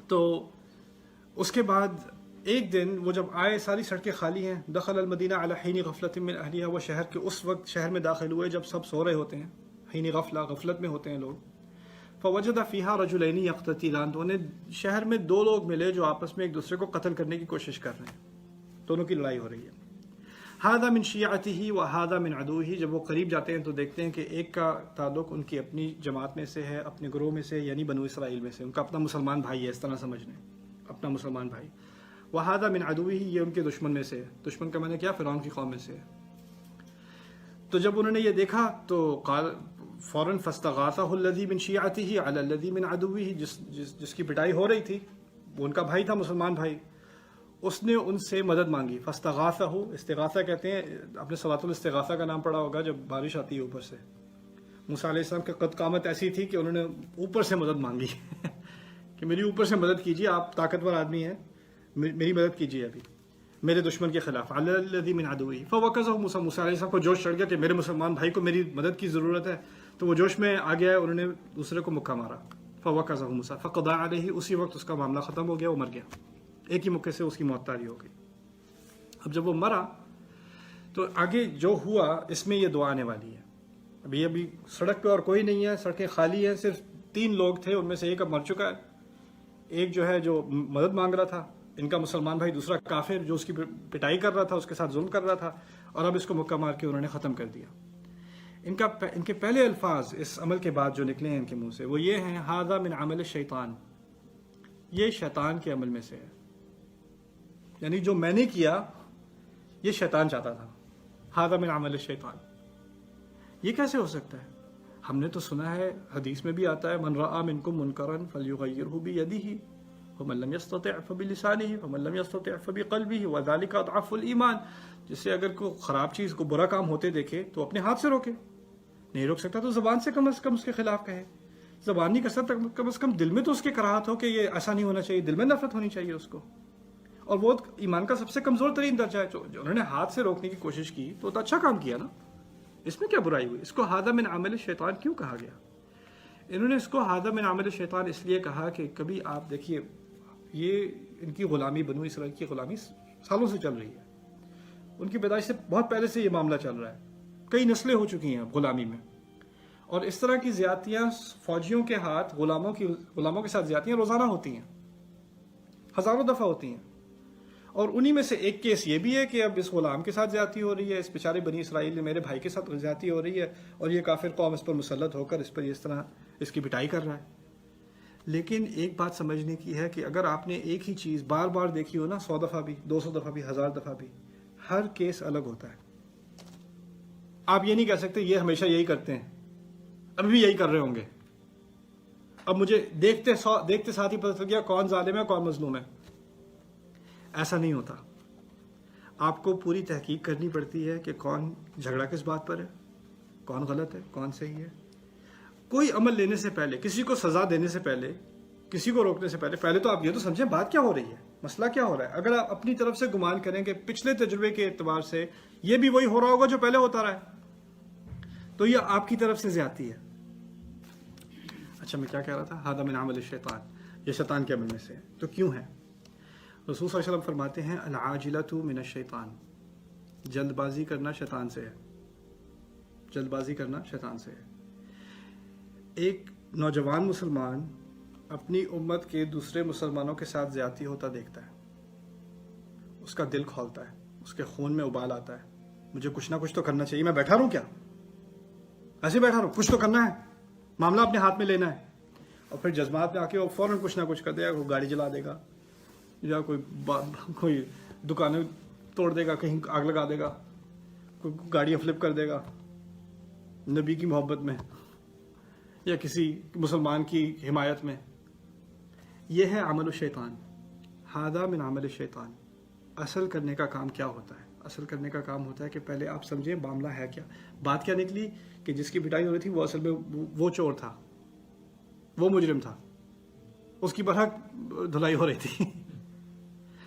تو اس کے بعد ایک دن وہ جب آئے، ساری سڑکیں خالی ہیں، دخل المدینہ علی حین غفلۃ من اہلیہا، وہ شہر کے اس وقت شہر میں داخل ہوئے جب سب سو رہے ہوتے ہیں، حین غفلہ، غفلت میں ہوتے ہیں لوگ. فوجد فیہا رجلین یقتتلان، تو انہیں شہر میں دو لوگ ملے جو آپس میں ایک دوسرے کو قتل کرنے کی کوشش کر رہے ہیں، دونوں کی لڑائی ہو رہی ہے. ھذا من شیعتہ وھذا من عدوہ، جب وہ قریب جاتے ہیں تو دیکھتے ہیں کہ ایک کا تعلق ان کی اپنی جماعت میں سے ہے، اپنے گروہ میں سے، یعنی بنو اسرائیل میں سے، ان کا اپنا مسلمان بھائی ہے، اس طرح سمجھ لیں، اپنا مسلمان بھائی. وھذا من عدوہ، یہ ان کے دشمن میں سے ہے. دشمن کا معنی کیا؟ فرعون کی قوم میں سے ہے. تو جب انہوں نے یہ دیکھا تو قال فوراً فاستغاثہ الذی من شیعتہ علی الذی من عدوہ، جس کی پٹائی ہو رہی تھی وہ ان کا بھائی تھا، مسلمان بھائی، اس نے ان سے مدد مانگی. فاستغاثہ، استغاثہ کہتے ہیں، آپ نے صلاۃ الاستغاثہ کا نام پڑھا ہوگا، جب بارش آتی ہے اوپر سے. موسیٰ علیہ السلام کی قد قامت ایسی تھی کہ انہوں نے اوپر سے مدد مانگی کہ میری اوپر سے مدد کیجیے، آپ طاقتور آدمی ہیں، میری مدد کیجیے ابھی میرے دشمن کے خلاف. علی الذی من عدوہ فوکزہ موسیٰ، موسیٰ علیہ السلام کو جوش چڑھ گیا کہ میرے مسلمان بھائی کو میری مدد کی ضرورت ہے، تو وہ جوش میں آ گیا، انہوں نے دوسرے کو مکہ مارا. فوکزہ موسیٰ فقضى علیہ، اسی وقت اس کا معاملہ ختم ہو گیا، وہ مر گیا، ایک ہی مکے سے اس کی موت طاری ہو گئی. اب جب وہ مرا تو آگے جو ہوا اس میں یہ دعا آنے والی ہے. ابھی سڑک پہ اور کوئی نہیں ہے، سڑکیں خالی ہیں، صرف 3 لوگ تھے، ان میں سے ایک اب مر چکا ہے، ایک جو ہے جو مدد مانگ رہا تھا ان کا مسلمان بھائی، دوسرا کافر جو اس کی پٹائی کر رہا تھا، اس کے ساتھ ظلم کر رہا تھا، اور اب اس کو مکہ مار کے انہوں نے ختم کر دیا. ان کے پہلے الفاظ اس عمل کے بعد جو نکلے ہیں ان کے منہ سے وہ یہ ہیں، ھذا من عمل الشیطان، یہ شیطان کے عمل میں سے ہے، یعنی جو میں نے کیا یہ شیطان چاہتا تھا. ھذا من عمل الشیطان، یہ کیسے ہو سکتا ہے؟ ہم نے تو سنا ہے، حدیث میں بھی آتا ہے، من رأى منکم منکرا فلیغیرہ بیدہ ومن لم یستطع فبلسانہ ومن لم یستطع فبقلبہ وذلک اضعف الایمان. جس سے اگر کوئی خراب چیز کو برا کام ہوتے دیکھے تو اپنے ہاتھ سے روکے، نہیں روک سکتا تو زبان سے کم از کم اس کے خلاف کہے. زبان نہیں کر سکتا، کم از کم دل میں تو اس کے کراہت ہو کہ یہ ایسا نہیں ہونا چاہیے، دل میں نفرت ہونی چاہیے اس کو. اور وہ ایمان کا سب سے کمزور ترین درجہ ہے. جو انہوں نے ہاتھ سے روکنے کی کوشش کی تو اچھا کام کیا نا، اس میں کیا برائی ہوئی؟ اس کو ھذا من عمل الشیطان کیوں کہا گیا؟ انہوں نے اس کو ھذا من عمل الشیطان اس لیے کہا کہ کبھی آپ دیکھیے، یہ ان کی غلامی، بنو اسرائیل کی غلامی سالوں سے چل رہی ہے، ان کی پیدائش سے بہت پہلے سے یہ معاملہ چل رہا ہے، کئی نسلیں ہو چکی ہیں غلامی میں. اور اس طرح کی زیادتیاں فوجیوں کے ہاتھ غلاموں کے ساتھ زیادتیاں روزانہ ہوتی ہیں، ہزاروں دفعہ ہوتی ہیں. اور انہی میں سے ایک کیس یہ بھی ہے کہ اب اس غلام کے ساتھ زیادتی ہو رہی ہے، اس بیچارے بنی اسرائیل نے میرے بھائی کے ساتھ زیادتی ہو رہی ہے، اور یہ کافر قوم اس پر مسلط ہو کر اس پر اس طرح اس کی پٹائی کر رہا ہے. لیکن ایک بات سمجھنے کی ہے کہ اگر آپ نے ایک ہی چیز بار بار دیکھی ہو نا، 100 دفعہ بھی، 200 دفعہ بھی، 1000 دفعہ بھی، ہر کیس الگ ہوتا ہے. آپ یہ نہیں کہہ سکتے یہ ہمیشہ یہی کرتے ہیں، ابھی بھی یہی کر رہے ہوں گے، اب مجھے دیکھتے ساتھ ہی پتہ چل گیا کون ظالم ہے کون مظلوم ہے. ایسا نہیں ہوتا. آپ کو پوری تحقیق کرنی پڑتی ہے کہ کون جھگڑا کس بات پر ہے، کون غلط ہے، کون صحیح ہے. کوئی عمل لینے سے پہلے، کسی کو سزا دینے سے پہلے، کسی کو روکنے سے پہلے تو آپ یہ تو سمجھیں بات کیا ہو رہی ہے، مسئلہ کیا ہو رہا ہے. اگر آپ اپنی طرف سے گمان کریں کہ پچھلے تجربے کے اعتبار سے یہ بھی وہی ہو رہا ہوگا جو پہلے ہوتا رہا ہے، تو یہ آپ کی طرف سے زیادتی ہے. اچھا میں کیا کہہ رہا تھا؟ ھذا من عمل الشیطان، یہ شیطان کے عمل میں سے ہے. تو کیوں ہے؟ رسول صلی اللہ علیہ وسلم فرماتے ہیں، العاجلۃ من الشیطان، جلد بازی کرنا شیطان سے ہے، جلد بازی کرنا شیطان سے ہے. ایک نوجوان مسلمان اپنی امت کے دوسرے مسلمانوں کے ساتھ زیادتی ہوتا دیکھتا ہے، اس کا دل کھولتا ہے، اس کے خون میں ابال آتا ہے، مجھے کچھ نہ کچھ تو کرنا چاہیے، میں بیٹھا رہوں کیا، ایسے بیٹھا رہوں، کچھ تو کرنا ہے، معاملہ اپنے ہاتھ میں لینا ہے. اور پھر جذبات میں آ کے وہ فوراً کچھ نہ کچھ کر دے گا، کوئی گاڑی جلا دے گا، یا کوئی دکانیں توڑ دے گا، کہیں آگ لگا دے گا، کوئی گاڑیاں فلپ کر دے گا نبی کی محبت میں یا کسی مسلمان کی حمایت میں. یہ ہے عمل الشیطان. ھذا من عمل الشیطان. اصل کرنے کا کام کیا ہوتا ہے؟ اصل کرنے کا کام ہوتا ہے کہ پہلے آپ سمجھیں معاملہ ہے کیا. بات کیا نکلی کہ جس کی پٹائی ہو رہی تھی وہ اصل میں وہ چور تھا، وہ مجرم تھا، اس کی برحق دھلائی ہو رہی تھی.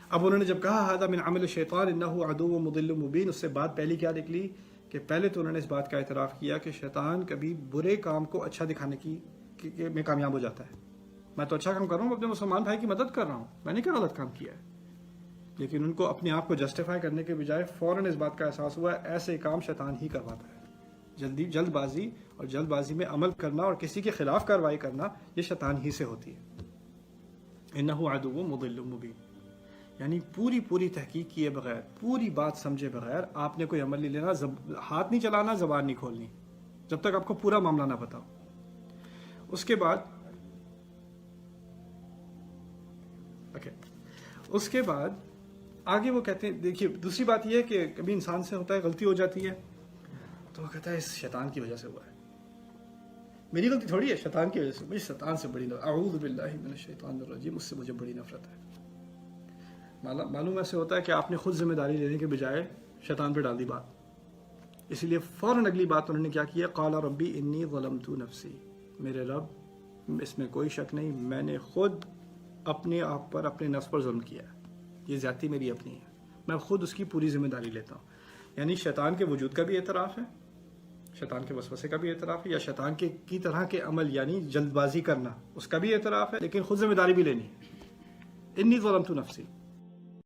اب انہوں نے جب کہا ھذا من عمل الشیطان انہ عدو مضل مبین، اس سے بات پہلی کیا نکلی کہ پہلے تو انہوں نے اس بات کا اعتراف کیا کہ شیطان کبھی برے کام کو اچھا دکھانے میں کامیاب ہو جاتا ہے. میں تو اچھا کام کر رہا ہوں، اپنے مسلمان بھائی کی مدد کر رہا ہوں، میں نے کیا غلط کام کیا ہے؟ لیکن ان کو اپنے آپ کو جسٹیفائی کرنے کے بجائے فوراً اس بات کا احساس ہوا ہے ایسے کام شیطان ہی کرواتا ہے، جلد بازی اور جلد بازی میں عمل کرنا اور کسی کے خلاف کارروائی کرنا یہ شیطان ہی سے ہوتی ہے۔ انہ عدو مضل مبین، یعنی پوری تحقیق کیے بغیر، پوری بات سمجھے بغیر آپ نے کوئی عمل نہیں لینا، ہاتھ نہیں چلانا، زبان نہیں کھولنی جب تک آپ کو پورا معاملہ نہ پتا ہو۔ اس کے بعد آگے وہ کہتے ہیں، دیکھیے دوسری بات یہ ہے کہ کبھی انسان سے ہوتا ہے غلطی ہو جاتی ہے تو وہ کہتا ہے اس شیطان کی وجہ سے ہوا ہے، میری غلطی تھوڑی ہے، شیطان کی وجہ سے، مجھے شیطان سے بڑی نفرت، اعوذ باللہ من الشیطان الرجیم، اس سے مجھے بڑی نفرت ہے۔ معلوم ایسے ہوتا ہے کہ آپ نے خود ذمہ داری لینے کے بجائے شیطان پہ ڈال دی بات، اسی لیے فوراً اگلی بات انہوں نے کیا کی ہے، قال ربی انی ظلمت نفسی، میرے رب اس میں کوئی شک نہیں میں نے خود اپنے آپ پر، اپنے نفس پر ظلم کیا ہے، یہ زیادتی میری اپنی ہے، میں خود اس کی پوری ذمہ داری لیتا ہوں۔ یعنی شیطان کے وجود کا بھی اعتراف ہے، شیطان کے وسوسے کا بھی اعتراف ہے، یا شیطان کی طرح کے عمل یعنی جلد بازی کرنا اس کا بھی اعتراف ہے، لیکن خود ذمہ داری بھی لینی ہے۔ انی ظلمت نفسی،